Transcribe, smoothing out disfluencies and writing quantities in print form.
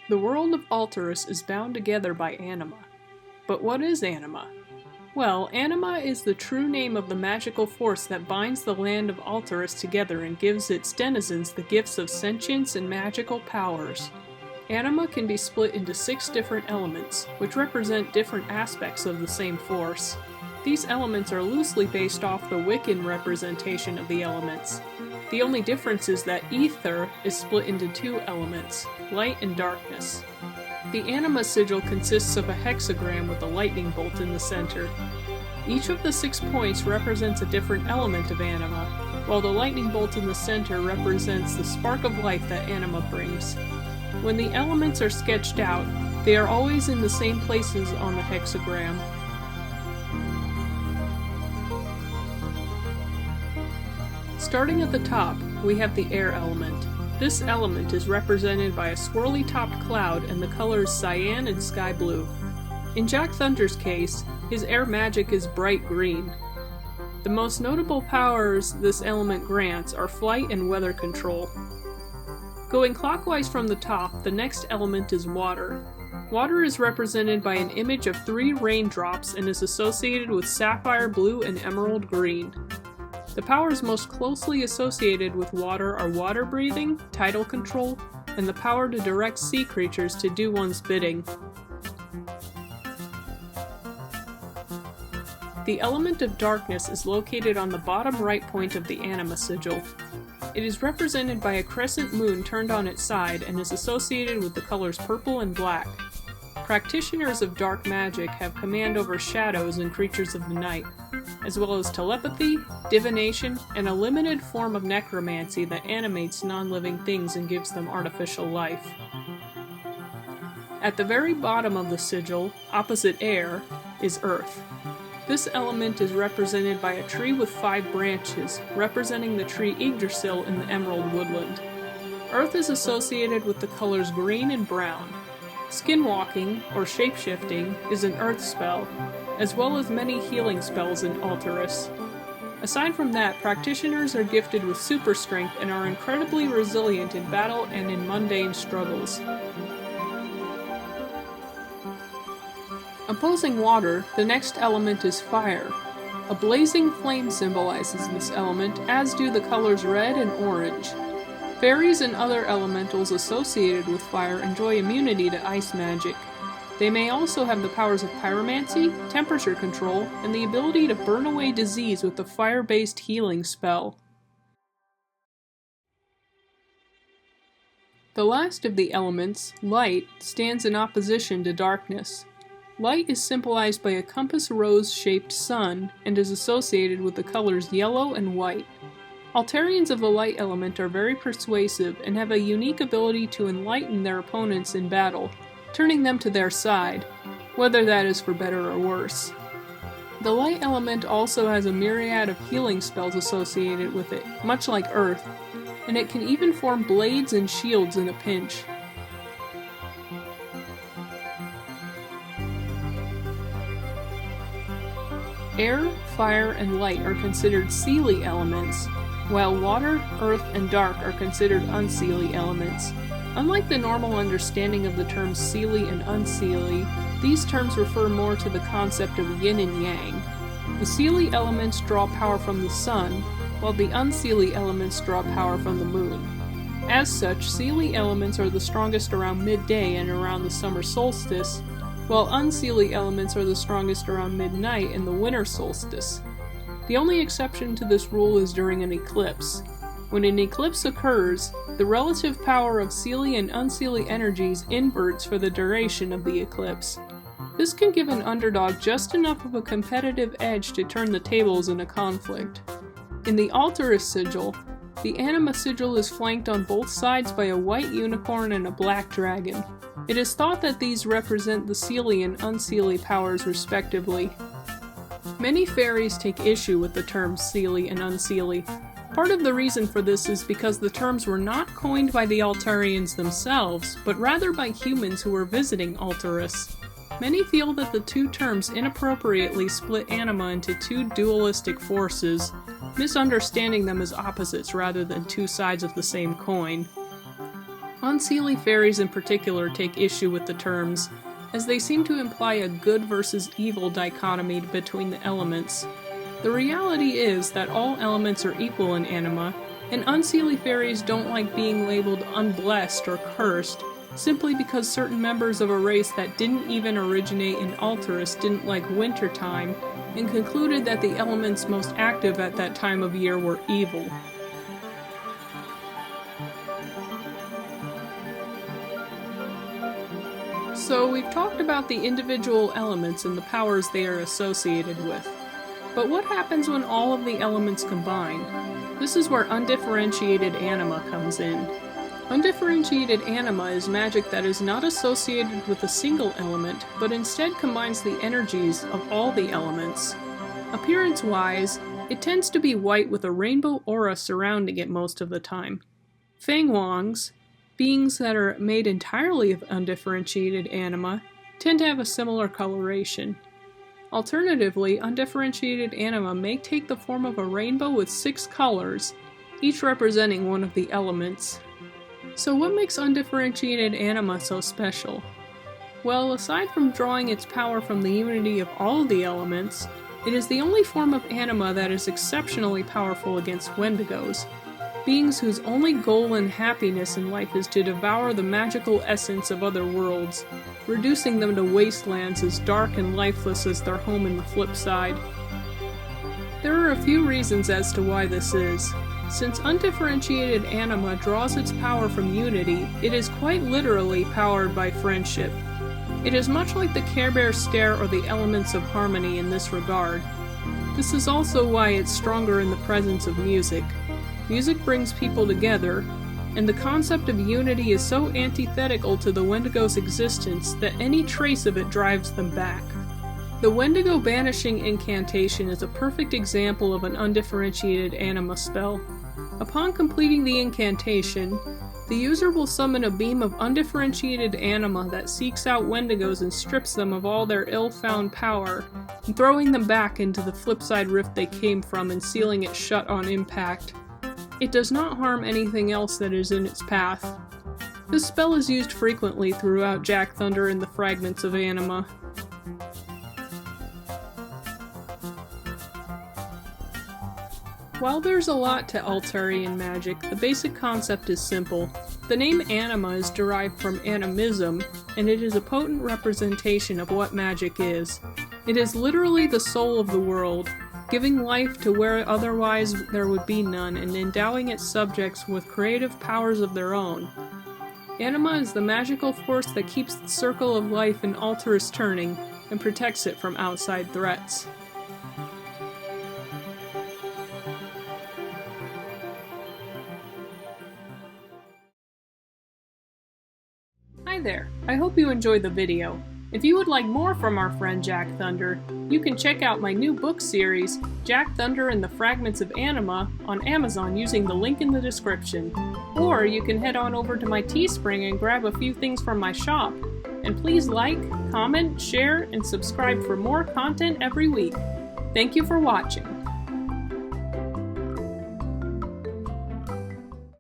The world of Altairus is bound together by anima. But what is anima? Well, anima is the true name of the magical force that binds the land of Altairus together and gives its denizens the gifts of sentience and magical powers. Anima can be split into 6 different elements, which represent different aspects of the same force. These elements are loosely based off the Wiccan representation of the elements. The only difference is that ether is split into 2 elements, light and darkness. The anima sigil consists of a hexagram with a lightning bolt in the center. Each of the 6 points represents a different element of anima, while the lightning bolt in the center represents the spark of life that anima brings. When the elements are sketched out, they are always in the same places on the hexagram. Starting at the top, we have the air element. This element is represented by a swirly-topped cloud and the colors cyan and sky blue. In Jack Thunder's case, his air magic is bright green. The most notable powers this element grants are flight and weather control. Going clockwise from the top, the next element is water. Water is represented by an image of 3 raindrops and is associated with sapphire blue and emerald green. The powers most closely associated with water are water breathing, tidal control, and the power to direct sea creatures to do one's bidding. The element of darkness is located on the bottom right point of the anima sigil. It is represented by a crescent moon turned on its side and is associated with the colors purple and black. Practitioners of dark magic have command over shadows and creatures of the night, as well as telepathy, divination, and a limited form of necromancy that animates non-living things and gives them artificial life. At the very bottom of the sigil, opposite air, is earth. This element is represented by a tree with 5 branches, representing the tree Yggdrasil in the Emerald Woodland. Earth is associated with the colors green and brown. Skinwalking, or shapeshifting, is an earth spell, as well as many healing spells in Altairus. Aside from that, practitioners are gifted with super strength and are incredibly resilient in battle and in mundane struggles. Opposing water, the next element is fire. A blazing flame symbolizes this element, as do the colors red and orange. Fairies and other elementals associated with fire enjoy immunity to ice magic. They may also have the powers of pyromancy, temperature control, and the ability to burn away disease with a fire-based healing spell. The last of the elements, light, stands in opposition to darkness. Light is symbolized by a compass rose-shaped sun and is associated with the colors yellow and white. Altairians of the light element are very persuasive and have a unique ability to enlighten their opponents in battle, turning them to their side, whether that is for better or worse. The light element also has a myriad of healing spells associated with it, much like Earth, and it can even form blades and shields in a pinch. Air, fire, and light are considered Cely elements, while water, earth, and dark are considered Uncely elements. Unlike the normal understanding of the terms Cely and Uncely, these terms refer more to the concept of yin and yang. The Cely elements draw power from the sun, while the Uncely elements draw power from the moon. As such, Cely elements are the strongest around midday and around the summer solstice, while Uncely elements are the strongest around midnight and the winter solstice. The only exception to this rule is during an eclipse. When an eclipse occurs, the relative power of Cely and Uncely energies inverts for the duration of the eclipse. This can give an underdog just enough of a competitive edge to turn the tables in a conflict. In the Altairus sigil, the anima sigil is flanked on both sides by a white unicorn and a black dragon. It is thought that these represent the Cely and Uncely powers respectively. Many fairies take issue with the terms Cely and Uncely. Part of the reason for this is because the terms were not coined by the Altairians themselves, but rather by humans who were visiting Altairus. Many feel that the 2 terms inappropriately split anima into 2 dualistic forces, misunderstanding them as opposites rather than 2 sides of the same coin. Unseelie fairies in particular take issue with the terms, as they seem to imply a good versus evil dichotomy between the elements. The reality is that all elements are equal in anima, and Unseelie fairies don't like being labeled unblessed or cursed, simply because certain members of a race that didn't even originate in Altairus didn't like wintertime, and concluded that the elements most active at that time of year were evil. So we've talked about the individual elements and the powers they are associated with. But what happens when all of the elements combine? This is where Undifferentiated Anima comes in. Undifferentiated Anima is magic that is not associated with a single element, but instead combines the energies of all the elements. Appearance-wise, it tends to be white with a rainbow aura surrounding it most of the time. Fangwongs, beings that are made entirely of undifferentiated anima, tend to have a similar coloration. Alternatively, undifferentiated anima may take the form of a rainbow with 6 colors, each representing one of the elements. So what makes undifferentiated anima so special? Well, aside from drawing its power from the unity of all the elements, it is the only form of anima that is exceptionally powerful against Wendigos, beings whose only goal and happiness in life is to devour the magical essence of other worlds, reducing them to wastelands as dark and lifeless as their home in the flip side. There are a few reasons as to why this is. Since undifferentiated anima draws its power from unity, it is quite literally powered by friendship. It is much like the Care Bear stare or the elements of harmony in this regard. This is also why it's stronger in the presence of music. Music brings people together, and the concept of unity is so antithetical to the Wendigo's existence that any trace of it drives them back. The Wendigo Banishing Incantation is a perfect example of an undifferentiated anima spell. Upon completing the incantation, the user will summon a beam of undifferentiated anima that seeks out Wendigos and strips them of all their ill-found power, and throwing them back into the flipside rift they came from and sealing it shut on impact. It does not harm anything else that is in its path. This spell is used frequently throughout Jack Thunder and the Fragments of Anima. While there's a lot to Altairian magic, the basic concept is simple. The name anima is derived from animism, and it is a potent representation of what magic is. It is literally the soul of the world, giving life to where otherwise there would be none, and endowing its subjects with creative powers of their own. Anima is the magical force that keeps the circle of life in Altairus turning, and protects it from outside threats. Hi there, I hope you enjoyed the video. If you would like more from our friend Jack Thunder, you can check out my new book series, Jack Thunder and the Fragments of Anima, on Amazon using the link in the description. Or you can head on over to my Teespring and grab a few things from my shop. And please like, comment, share, and subscribe for more content every week. Thank you for watching.